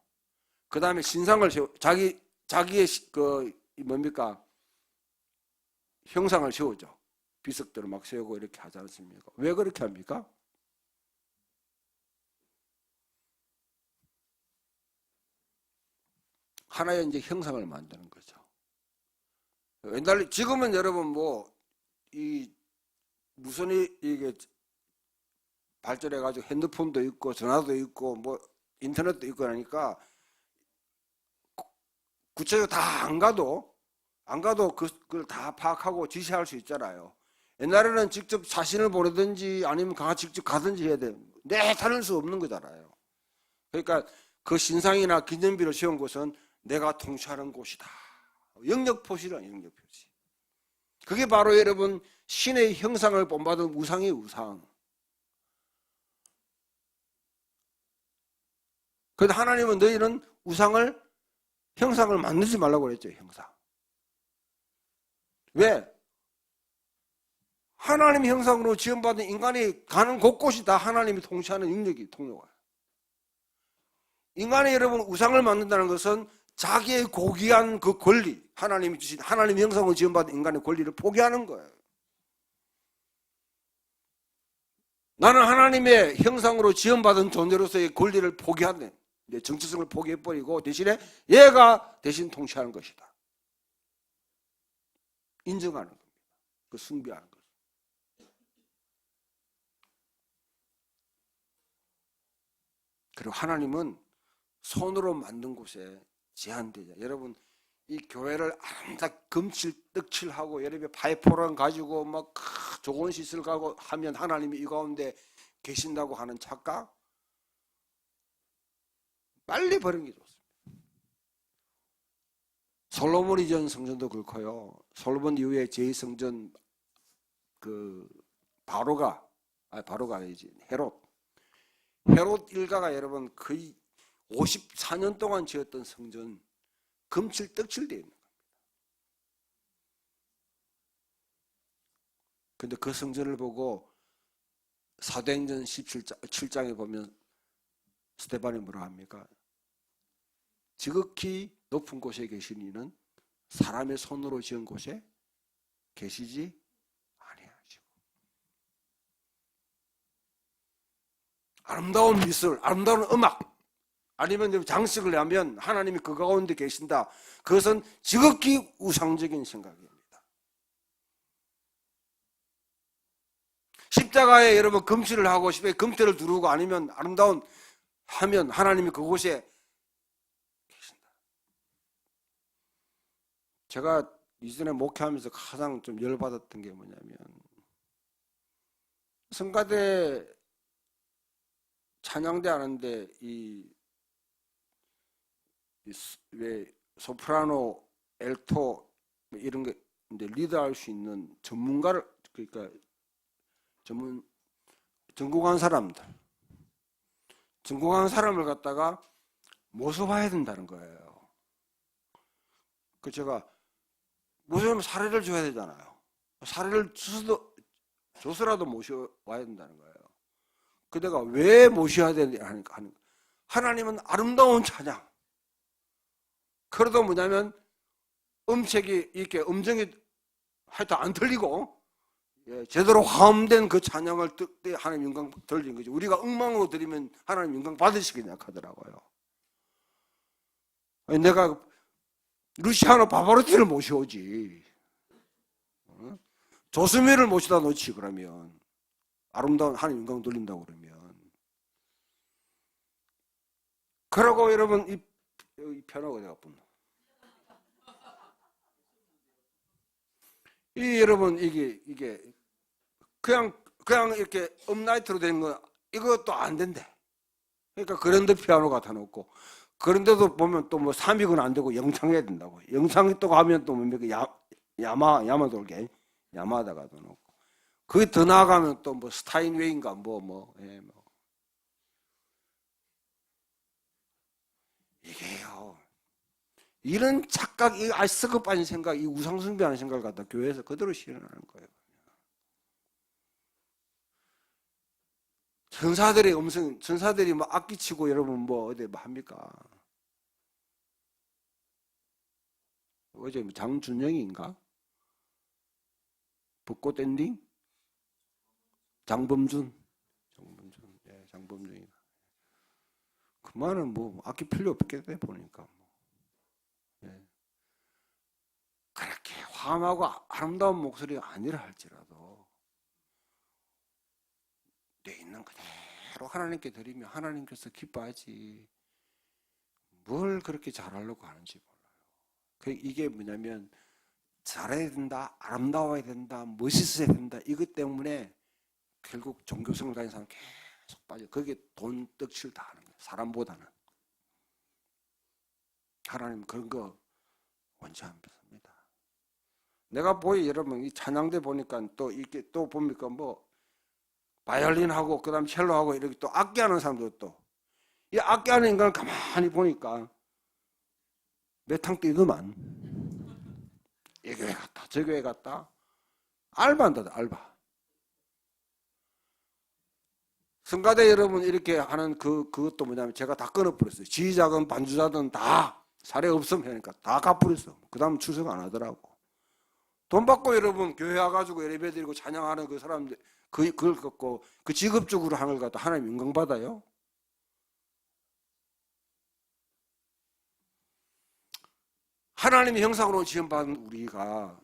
그 다음에 신상을 자기의 그 뭡니까 형상을 세우죠. 비석들을 막 세우고 이렇게 하지 않습니까? 왜 그렇게 합니까? 하나의 이제 형상을 만드는 거죠. 옛날에 지금은 여러분 뭐 이 무슨 이게 발전해가지고 핸드폰도 있고 전화도 있고 뭐 인터넷도 있고 하니까 구체적으로 다 안 가도 그걸 다 파악하고 지시할 수 있잖아요. 옛날에는 직접 사진을 보내든지 아니면 직접 가든지 해야 돼. 다닐 수 없는 거잖아요. 그러니까 그 신상이나 기념비를 세운 곳은 내가 통치하는 곳이다. 영역 표시라, 영역 표시. 그게 바로 여러분 신의 형상을 본받은 우상의 우상. 그런데 하나님은 너희는 우상을 형상을 만들지 말라고 그랬죠. 형상. 왜? 하나님의 형상으로 지음받은 인간이 가는 곳곳이 다 하나님이 통치하는 영역이 통로가. 인간이 여러분 우상을 만든다는 것은 자기의 고귀한 그 권리, 하나님이 주신 하나님의 형상으로 지음받은 인간의 권리를 포기하는 거예요. 나는 하나님의 형상으로 지음받은 존재로서의 권리를 포기하네. 정체성을 포기해버리고 대신에 얘가 대신 통치하는 것이다. 인정하는 겁니다. 그 숭배하는 것. 그리고 하나님은 손으로 만든 곳에 제한되죠. 여러분 이 교회를 아름답게 금칠떡칠하고 여러분의 파이프랑 가지고 막 좋은 시설 가고 하면 하나님이 이 가운데 계신다고 하는 착각 빨리 버리는 게 좋습니다. 솔로몬 이전 성전도 그렇고요. 솔로몬 이후에 제2성전 그 바로가 아니지 헤롯 일가가 여러분 거의 54년 동안 지었던 성전 금칠떡칠되어 있는 겁니다. 근데 그 성전을 보고 사도행전 17장에 보면 스데반이 뭐라 합니까? 지극히 높은 곳에 계신 이는 사람의 손으로 지은 곳에 계시지 아니하시고. 아름다운 미술, 아름다운 음악 아니면 장식을 하면 하나님이 그 가운데 계신다. 그것은 지극히 우상적인 생각입니다. 십자가에 여러분 금칠을 하고 십자가에 금태를 두르고 아니면 아름다운 하면 하나님이 그곳에 계신다. 제가 이전에 목회하면서 가장 좀 열받았던 게 뭐냐면 성가대 찬양대 하는데 왜 소프라노, 엘토 이런 게 이제 리드할 수 있는 전문가를 그러니까 전공한 사람을 갖다가 모집해야 된다는 거예요. 그 제가 모집하면 사례를 줘야 되잖아요. 사례를 줘서라도 모셔와야 된다는 거예요. 그 내가 왜 모셔야 되냐 하니까 하나님은 아름다운 찬양. 그래도 뭐냐면 음색이 이렇게 음정이 하여튼 안 틀리고 제대로 화음된 그 찬양을 하나님 영광 돌리는 거죠. 우리가 엉망으로 드리면 하나님 영광 받으시겠냐 하더라고요. 내가 루시아노 바바로티를 모셔오지. 조스미를 모시다 놓지 그러면 아름다운 하나님 영광 돌린다고 그러면. 그러고 여러분 이 편하고 내가 분. 여러분 이게 그냥 이렇게 업라이트로 된 거 이것도 안 된대. 그러니까 그랜드 피아노 갖다 놓고 그런데도 보면 또 뭐 3익은 안 되고 영창해야 된다고. 영창 또 가면 또 뭡니까 야마 돌게 야마다가도 놓고 그게 더 나아가면 또 뭐 스타인웨이인가 뭐. 이게요. 이런 착각, 이 썩어 빠진 생각, 이 우상숭배하는 생각을 갖다 교회에서 그대로 실현하는 거예요. 전사들이 뭐 악기치고 여러분 뭐 어디 뭐 합니까? 어제 뭐 장준영인가? 벚꽃 엔딩? 장범준, 예, 장범준이. 그만은 뭐 악기 필요 없겠네 보니까. 예. 그렇게 화음하고 아름다운 목소리가 아니라 할지라도 내 있는 그대로 하나님께 드리면 하나님께서 기뻐하지. 뭘 그렇게 잘하려고 하는지 몰라요. 이게 뭐냐면 잘해야 된다, 아름다워야 된다, 멋있어야 된다. 이것 때문에 결국 종교생활 다니는 사람 계속 빠져. 그게 돈, 떡칠 다 하는 거예요. 사람보다는. 하나님 그런 거 원치 않습니다. 내가 여러분 이 찬양대 보니까 또 이렇게 또 보니까 뭐 바이올린하고 그다음 첼로하고 이렇게 또 악기하는 사람도 또 이 악기하는 인간을 가만히 보니까 몇탕 뛰더만. 이 교회 갔다 저 교회 갔다 알바한다 알바. 성가대 여러분 이렇게 하는 그것도 뭐냐면 제가 다 끊어버렸어요. 지휘자든 반주자든 다 사례 없으면 하니까 다 갚아버렸어. 그 다음 출석 안 하더라고. 돈 받고 여러분 교회 와가지고 예배 드리고 찬양하는 그 사람들 그걸 갖고 그 직업적으로 하는 걸 갖다 하나님 인정받아요? 하나님의 형상으로 지음받은 우리가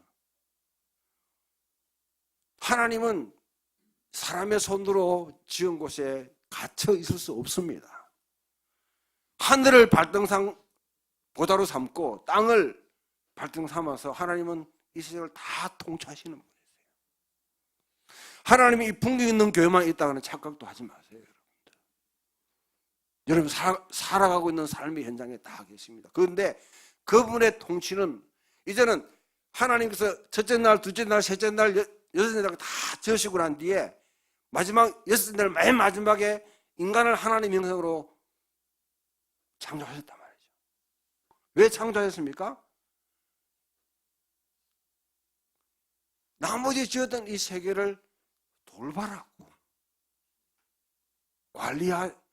하나님은 사람의 손으로 지은 곳에 갇혀 있을 수 없습니다. 하늘을 발등상 보다로 삼고 땅을 발등 삼아서 하나님은 이 세상을 다 통치하시는 분이세요. 하나님이 이 풍경 있는 교회만 있다는 착각도 하지 마세요. 여러분 살아가고 있는 삶의 현장에 다 계십니다. 그런데 그분의 통치는 이제는 하나님께서 첫째 날, 둘째 날, 셋째 날, 여섯째 날 다 지으시고 난 뒤에 마지막 여섯째 날 맨 마지막에 인간을 하나님 형상으로 창조하셨단 말이죠. 왜 창조하셨습니까? 나머지 지었던 이 세계를 돌봐라고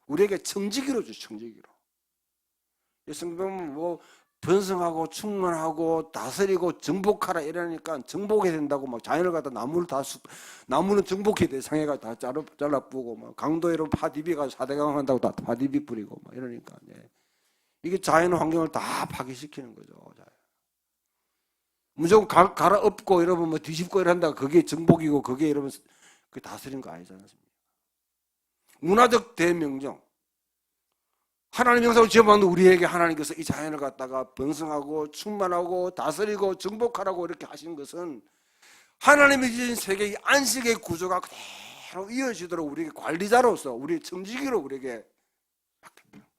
우리에게 청지기로 주죠. 청지기로. 성경은 뭐 번성하고 충만하고 다스리고 정복하라 이러니까 정복해야 된다고 막 자연을 갖다 나무는 정복해야 돼. 상해가 다 잘라 뿌고 막 강도에로 파디비가 4대강 한다고 다 파디비 뿌리고 막 이러니까 이게 자연 환경을 다 파괴시키는 거죠. 무조건 갈아엎고 여러분 뭐 뒤집고 이런다 그게 정복이고 그게 여러분 그 다스린 거 아니지 않습니까? 문화적 대명령. 하나님 형상으로 지어봤는데 우리에게 하나님께서 이 자연을 갖다가 번성하고 충만하고 다스리고 정복하라고 이렇게 하신 것은 하나님이 지은 세계의 안식의 구조가 그대로 이어지도록 우리에게 관리자로서 우리의 청지기로 우리에게 맡깁니다.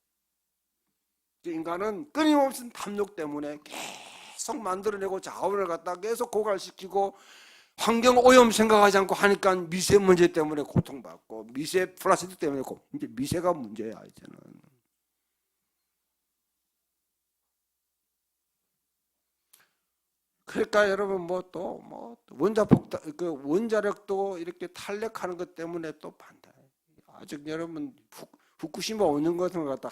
인간은 끊임없는 탐욕 때문에 계속 만들어내고 자원을 갖다 계속 고갈시키고 환경 오염 생각하지 않고 하니까 미세먼지 때문에 고통받고 미세 플라스틱 때문에 이제 미세가 문제야 이제는. 그러니까 여러분 원자력도 이렇게 탄력하는 것 때문에 또 반대. 아직 여러분 후쿠시마 원전 같은 걸 갖다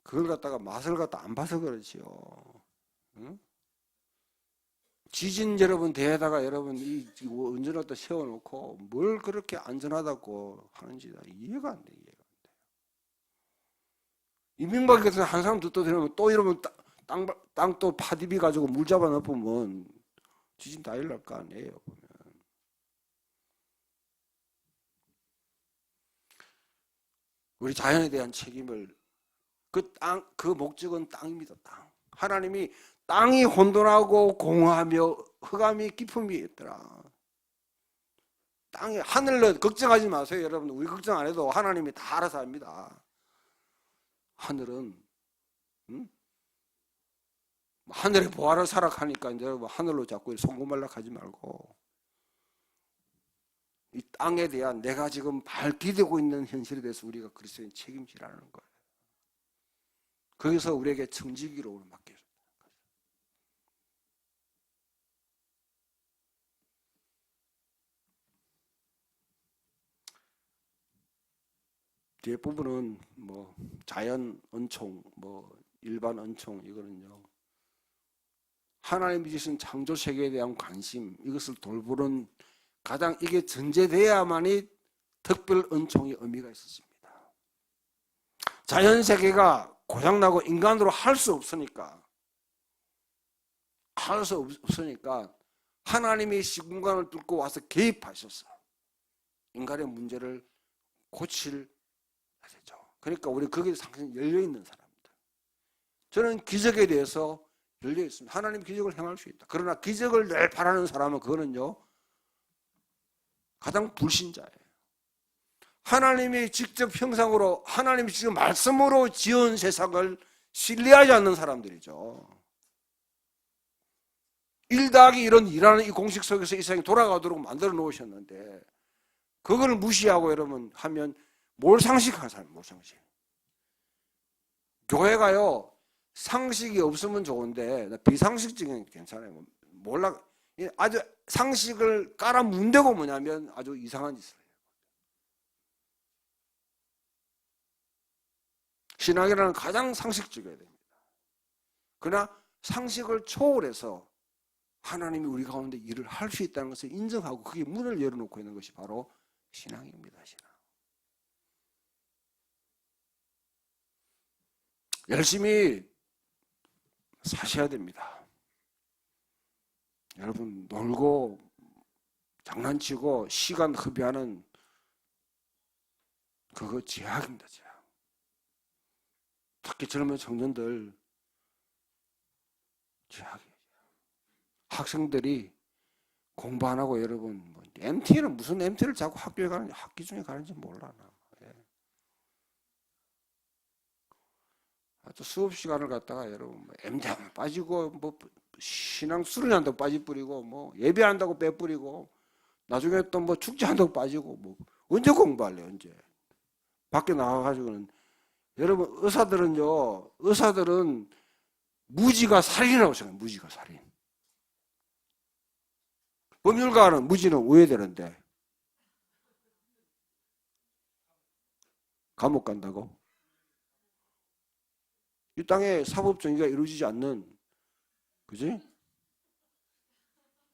그걸 갖다가 맛을 갖다 안 봐서 그렇지요. 응? 지진 여러분 대에다가 여러분 이 원전을 갖다 세워놓고 뭘 그렇게 안전하다고 하는지 이해가 안 돼. 이명박 같은 한 사람 듣도 들으면 또 이러면 땅 또 파디비 가지고 물 잡아 넣으면 지진 다 일날 거 아니에요. 보면. 우리 자연에 대한 책임을 그 목적은 땅입니다. 땅. 하나님이 땅이 혼돈하고 공허하며 흑암이 깊음이 있더라. 땅에 하늘로 걱정하지 마세요, 여러분. 우리 걱정 안 해도 하나님이 다 알아서 합니다. 하늘은 하늘의 보화를 사락하니까 이제 하늘로 자꾸 송구말락하지 말고 이 땅에 대한 내가 지금 발 디디고 있는 현실에 대해서 우리가 그리스도인 책임지라는 거예요. 거기서 우리에게 청지기로 맡겨요. 뒤에 부분은 뭐 자연 은총, 뭐 일반 은총, 이거는요 하나님이 주신 창조 세계에 대한 관심, 이것을 돌보는 가장 이게 전제돼야만이 특별 은총의 의미가 있었습니다. 자연 세계가 고장나고 인간으로 할 수 없으니까 하나님이 시공간을 뚫고 와서 개입하셔서 인간의 문제를 고칠 되죠. 그러니까 우리 거기에 상당히 열려있는 사람들. 저는 기적에 대해서 열려있습니다. 하나님 기적을 행할 수 있다. 그러나 기적을 늘 바라는 사람은 그거는요 가장 불신자예요. 하나님이 직접 형상으로 하나님이 지금 말씀으로 지은 세상을 신뢰하지 않는 사람들이죠. 1+1은 2라는 이 공식 속에서 이 세상이 돌아가도록 만들어 놓으셨는데 그걸 무시하고 여러분 하면 몰상식한 사람, 몰상식. 교회가요 상식이 없으면 좋은데 비상식적인 괜찮아요. 몰라 아주 상식을 깔아 문대고 뭐냐면 아주 이상한 짓을 해요. 신앙이라는 가장 상식적이어야 됩니다. 그러나 상식을 초월해서 하나님이 우리 가운데 일을 할 수 있다는 것을 인정하고 그게 문을 열어놓고 있는 것이 바로 신앙입니다. 신앙. 열심히 사셔야 됩니다. 여러분 놀고 장난치고 시간 허비하는 그거 제약입니다. 제약. 특히 젊은 청년들 제약이에요. 학생들이 공부 안 하고 여러분 뭐 MT는 무슨 MT를 자꾸 학교에 가는지 학기 중에 가는지 몰라. 예. 또 수업 시간을 갖다가 여러분 뭐 MT 하면 빠지고 뭐 신앙 수련한다고 빠지뿌리고 뭐 예배한다고 빼뿌리고 나중에 또 뭐 축제한다고 빠지고 뭐 언제 공부할래 언제 밖에 나가가지고는 여러분 의사들은 무지가 살인이라고 생각해요. 무지가 살인. 법률가는 무지는 우회되는데 감옥 간다고? 이 땅에 사법 정의가 이루어지지 않는, 그지?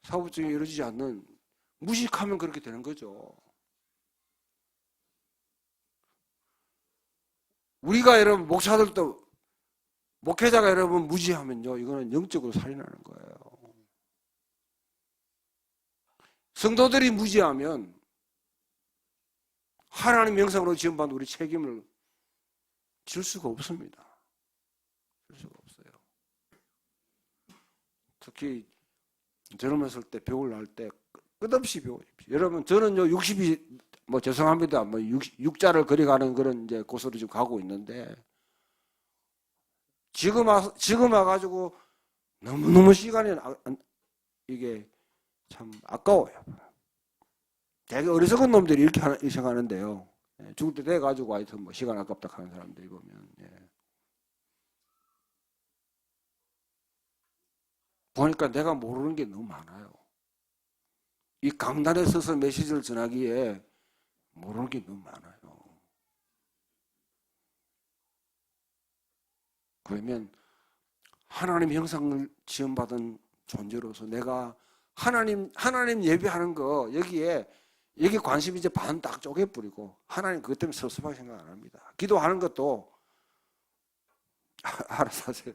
사법 정의가 이루어지지 않는, 무식하면 그렇게 되는 거죠. 우리가 여러분 목사들도 목회자가 여러분 무지하면요 이거는 영적으로 살인하는 거예요. 성도들이 무지하면 하나님 형상으로 지음받은 우리 책임을 질 수가 없습니다. 질 수가 없어요. 특히 젊었을 때 배우려 때 끝없이 배우십시오. 여러분 저는요 60이 뭐 죄송합니다. 뭐 6자를 그려가는 그런 이제 고소를 지금 가고 있는데 지금 와가지고 너무너무 시간이 이게 참 아까워요. 되게 어리석은 놈들이 이렇게 생각하는데요. 죽을 때 돼가지고 하여튼 뭐 시간 아깝다 하는 사람들이 보면 보니까 내가 모르는 게 너무 많아요. 이 강단에 서서 메시지를 전하기에 모르는 게 너무 많아요. 그러면 하나님 형상을 지음받은 존재로서 내가 하나님 예배하는 거 여기 관심 이제 반 딱 쪼개뿌리고 하나님 그것 때문에 섭섭하게 생각 안 합니다. 기도하는 것도 알아서 하세요.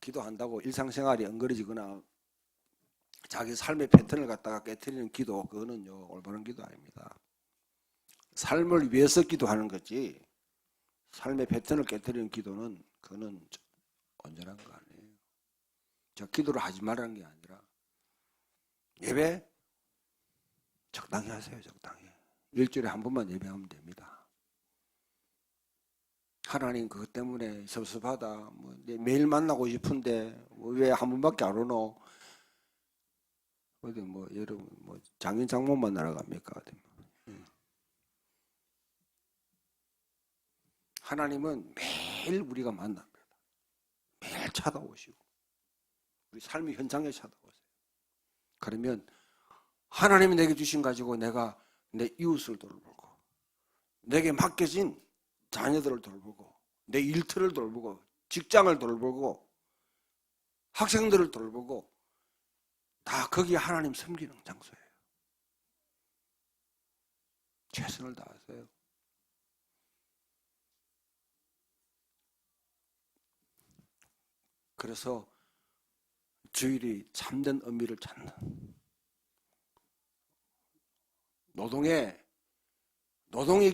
기도한다고 일상생활이 엉거려지거나 자기 삶의 패턴을 갖다가 깨트리는 기도, 그거는요 올바른 기도 아닙니다. 삶을 위해서 기도하는 거지 삶의 패턴을 깨트리는 기도는 그거는 온전한 거 아니에요. 저 기도를 하지 말라는 게 아니라 예배 적당히 하세요. 적당히. 일주일에 한 번만 예배하면 됩니다. 하나님 그것 때문에 섭섭하다. 뭐 매일 만나고 싶은데 왜 한 번밖에 안 오노? 어디 뭐 여러분 뭐 장인 장모 만나러 갑니까? 어디 뭐. 하나님은 매일 우리가 만납니다. 매일 찾아오시고 우리 삶의 현장에 찾아오세요. 그러면 하나님이 내게 주신 가지고 내가 내 이웃을 돌보고 내게 맡겨진 자녀들을 돌보고 내 일터를 돌보고 직장을 돌보고 학생들을 돌보고 다 거기에 하나님 섬기는 장소예요. 최선을 다하세요. 그래서 주일이 참된 의미를 찾는 노동이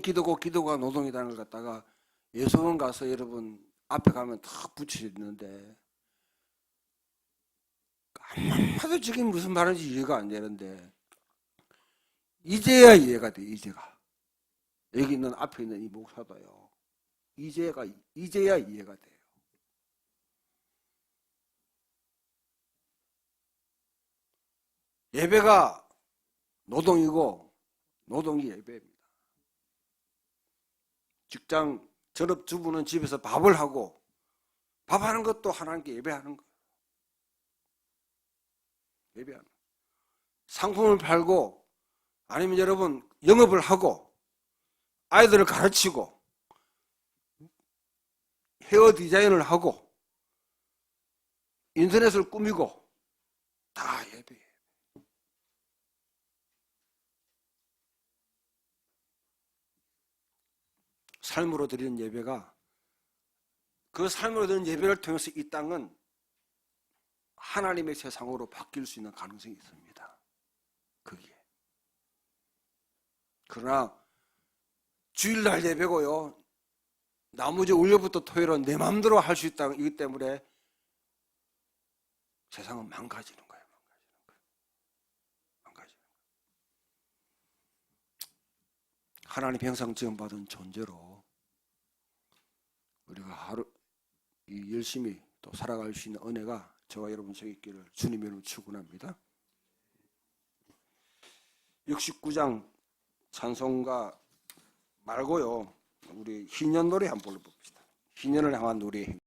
기도고 기도가 노동이라는 걸 갖다가 예수원 가서 여러분 앞에 가면 다 붙여 있는데 한마디도 지금 무슨 말인지 이해가 안 되는데 이제야 이해가 돼. 이제가 여기 있는 앞에 있는 이 목사도요. 이제야 이해가 돼요. 예배가 노동이고 노동이 예배입니다. 직장 전업주부는 집에서 밥을 하고 밥하는 것도 하나님께 예배하는 거예요. 예배하는 거예요. 상품을 팔고 아니면 여러분 영업을 하고 아이들을 가르치고 헤어 디자인을 하고 인터넷을 꾸미고 다 예배예요. 삶으로 드리는 예배가 그 삶으로 드리는 예배를 통해서 이 땅은 하나님의 세상으로 바뀔 수 있는 가능성이 있습니다. 거기에. 그러나 주일날 예배고요. 나머지 월요일부터 토요일은 내 마음대로 할 수 있기 때문에 세상은 망가지는 거예요. 망가지는 거예요. 하나님 형상 지음받은 존재로 우리가 하루 열심히 또 살아갈 수 있는 은혜가 저와 여러분 속에 있기를 주님의 이름으로 축원합니다. 69장 찬송가 말고요. 우리 희년 노래 한번 불러봅시다. 희년을 향한 노래.